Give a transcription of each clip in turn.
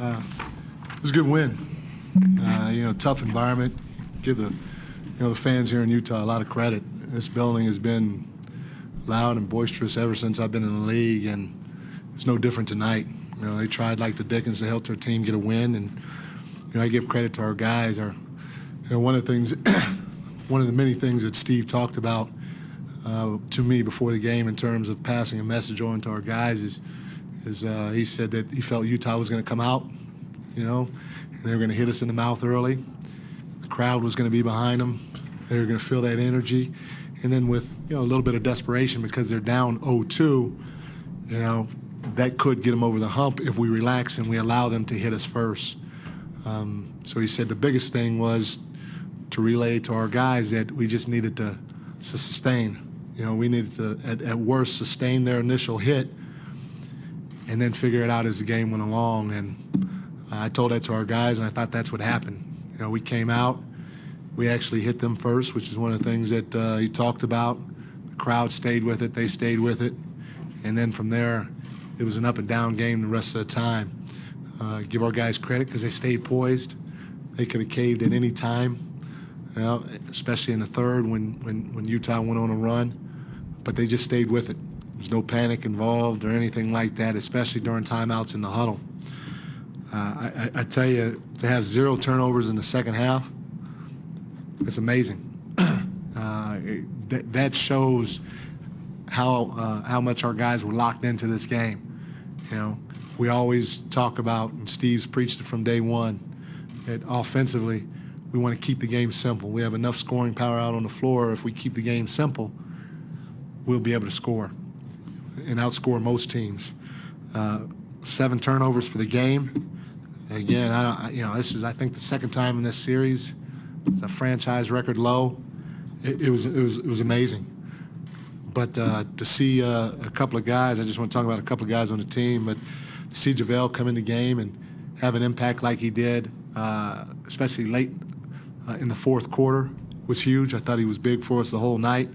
It was a good win. Tough environment. Give the fans here in Utah a lot of credit. This building has been loud and boisterous ever since I've been in the league, and it's no different tonight. They tried like the Dickens to help their team get a win, and I give credit to our guys. One of the many things that Steve talked about to me before the game in terms of passing a message on to our guys is he said that he felt Utah was going to come out, and they were going to hit us in the mouth early. The crowd was going to be behind them. They were going to feel that energy. And then with a little bit of desperation because they're down 0-2, that could get them over the hump if we relax and we allow them to hit us first. So he said the biggest thing was to relay to our guys that we just needed to sustain. We needed to, at worst, sustain their initial hit and then figure it out as the game went along. And I told that to our guys, and I thought that's what happened. We came out. We actually hit them first, which is one of the things that he talked about. The crowd stayed with it. They stayed with it. And then from there, it was an up and down game the rest of the time. Give our guys credit because they stayed poised. They could have caved at any time, especially in the third when Utah went on a run. But they just stayed with it. There's no panic involved or anything like that, especially during timeouts in the huddle. I tell you, to have 0 turnovers in the second half, it's amazing. That shows how much our guys were locked into this game. We always talk about, and Steve's preached it from day one, that offensively, we want to keep the game simple. We have enough scoring power out on the floor. If we keep the game simple, we'll be able to score and outscore most teams. 7 turnovers for the game. Again, this is, I think, the second time in this series. It's a franchise record low. It was amazing. But to see a couple of guys, I just want to talk about a couple of guys on the team, but to see JaVale come in the game and have an impact like he did, especially late in the fourth quarter, was huge. I thought he was big for us the whole night.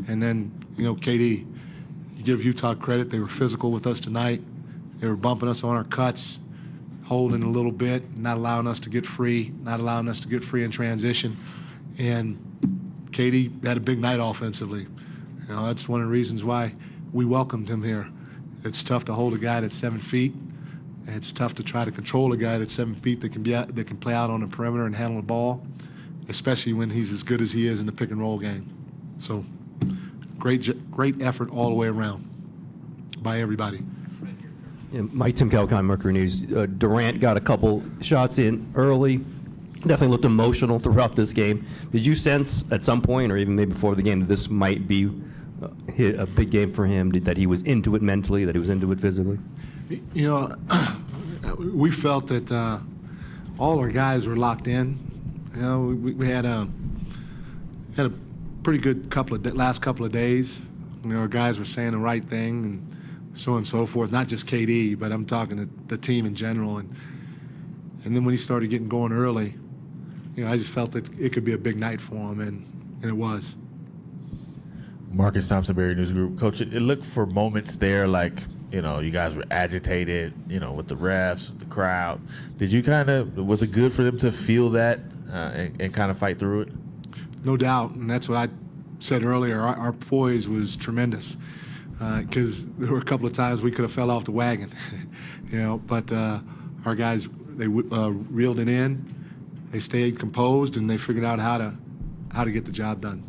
And then, KD, you give Utah credit. They were physical with us tonight. They were bumping us on our cuts, holding a little bit, not allowing us to get free, in transition. And KD had a big night offensively. That's one of the reasons why we welcomed him here. It's tough to hold a guy that's 7 feet. And it's tough to try to control a guy that's 7 feet that can play out on the perimeter and handle the ball, especially when he's as good as he is in the pick and roll game. So great effort all the way around by everybody. Yeah, Mike Tim Calcon, Mercury News. Durant got a couple shots in early. Definitely looked emotional throughout this game. Did you sense at some point, or even maybe before the game, that this might be a big game for him? That he was into it mentally, that he was into it physically? We felt that all our guys were locked in. We had a pretty good last couple of days. Our guys were saying the right thing and so on and so forth. Not just KD, but I'm talking the team in general. And then when he started getting going early, I just felt that it could be a big night for him, and it was. Marcus Thompson, Barry News Group. Coach, it looked for moments there like, you guys were agitated, with the refs, the crowd. Did you was it good for them to feel that and kind of fight through it? No doubt, and that's what I said earlier. Our poise was tremendous because there were a couple of times we could have fell off the wagon, but our guys, they reeled it in. They stayed composed, and they figured out how to get the job done.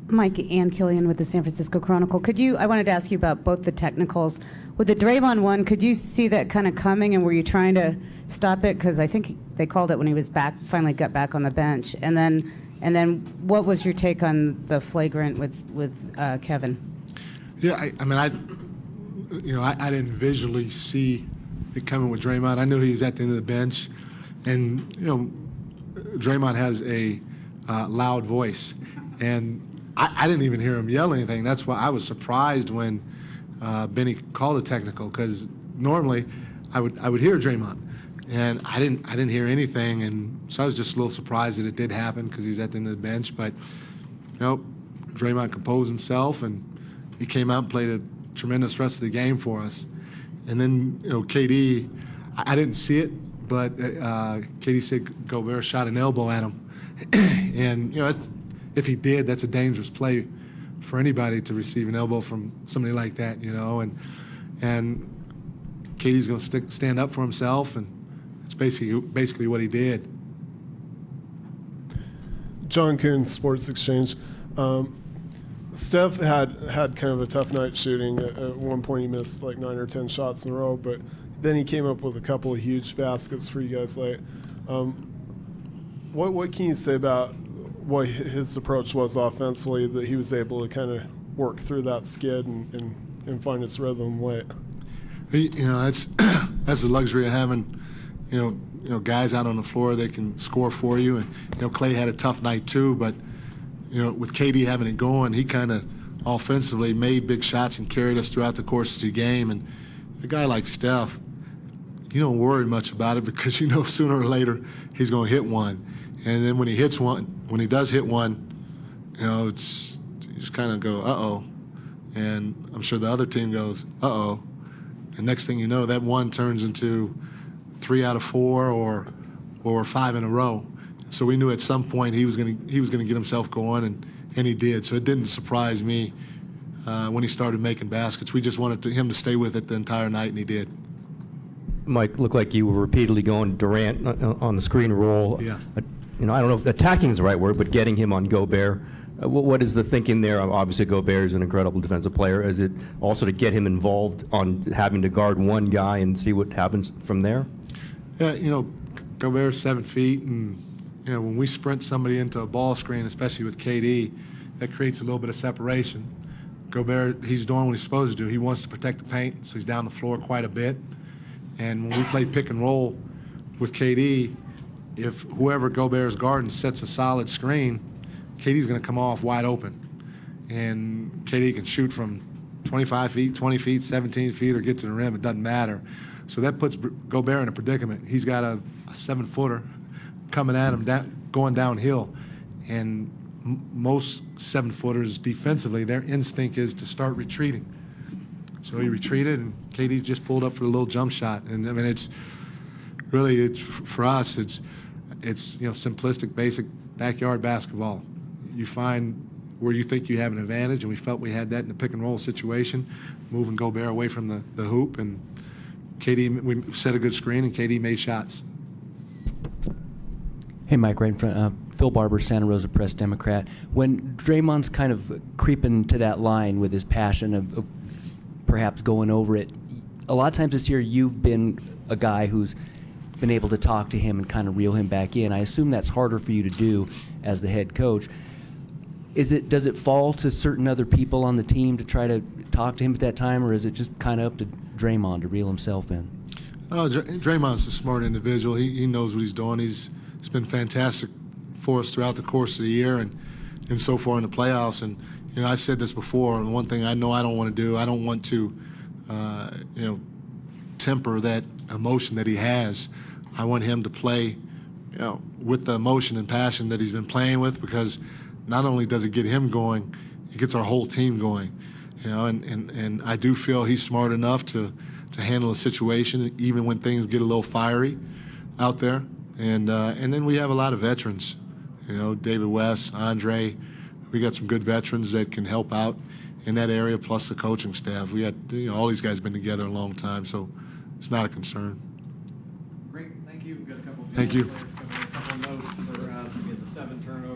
Mike, Ann Killian with the San Francisco Chronicle. I wanted to ask you about both the technicals. With the Draymond one, could you see that kind of coming, and were you trying to stop it? Because I think they called it when he was finally got back on the bench. And then what was your take on the flagrant with Kevin? Yeah, I didn't visually see it coming with Draymond. I knew he was at the end of the bench. And, Draymond has a loud voice. And I didn't even hear him yell anything. That's why I was surprised when Benny called a technical, because normally I would hear Draymond. And I didn't hear anything. And so I was just a little surprised that it did happen because he was at the end of the bench. But, Draymond composed himself, and he came out and played a tremendous rest of the game for us. And then, KD, I didn't see it, but Katie said Gobert shot an elbow at him. And, if he did, that's a dangerous play for anybody to receive an elbow from somebody like that, And Katie's going to stand up for himself, and it's basically what he did. John Kuhn, Sports Exchange. Steph had kind of a tough night shooting. At one point, he missed like 9 or 10 shots in a row, but then he came up with a couple of huge baskets for you guys late. What can you say about what his approach was offensively, that he was able to kind of work through that skid and find its rhythm late? That's the luxury of having, guys out on the floor that can score for you. And, Clay had a tough night too, but, with KD having it going, he kind of offensively made big shots and carried us throughout the course of the game. And a guy like Steph, you don't worry much about it because sooner or later he's going to hit one. And then when he does hit one, you just kind of go, uh-oh. And I'm sure the other team goes, uh-oh. And next thing you know, that one turns into 3 out of 4 or 5 in a row. So we knew at some point he was going to get himself going, and he did. So it didn't surprise me when he started making baskets. We just wanted him to stay with it the entire night, and he did. Mike, looked like you were repeatedly going Durant on the screen roll. Yeah. I don't know if attacking is the right word, but getting him on Gobert. What is the thinking there? Obviously, Gobert is an incredible defensive player. Is it also to get him involved on having to guard one guy and see what happens from there? Yeah, Gobert's 7 feet, and when we sprint somebody into a ball screen, especially with KD, that creates a little bit of separation. Gobert, he's doing what he's supposed to do. He wants to protect the paint, so he's down the floor quite a bit. And when we play pick and roll with KD, if whoever Gobert's guarding sets a solid screen, KD's going to come off wide open. And KD can shoot from 25 feet, 20 feet, 17 feet, or get to the rim. It doesn't matter. So that puts Gobert in a predicament. He's got a 7-footer coming at him, going downhill. And most 7-footers defensively, their instinct is to start retreating. So he retreated, and KD just pulled up for the little jump shot. And I mean, it's for us, it's simplistic, basic backyard basketball. You find where you think you have an advantage, and we felt we had that in the pick and roll situation, moving Gobert away from the hoop, and KD, we set a good screen, and KD made shots. Hey, Mike, right in front. Phil Barber, Santa Rosa Press Democrat. When Draymond's kind of creeping to that line with his passion of perhaps going over it, a lot of times this year you've been a guy who's been able to talk to him and kind of reel him back in. I assume that's harder for you to do as the head coach. Does it fall to certain other people on the team to try to talk to him at that time, or is it just kind of up to Draymond to reel himself in? Draymond's a smart individual. He knows what he's doing. It's been fantastic for us throughout the course of the year and so far in the playoffs. And I've said this before, and one thing I know I don't want to do, I don't want to temper that emotion that he has. I want him to play with the emotion and passion that he's been playing with, because not only does it get him going, it gets our whole team going. And I do feel he's smart enough to handle a situation even when things get a little fiery out there. And then we have a lot of veterans, David West, Andre. We got some good veterans that can help out in that area, plus the coaching staff. We got all these guys been together a long time, so it's not a concern. Great, thank you. We've got a couple of Thank you. A couple of notes for the 7 turnovers.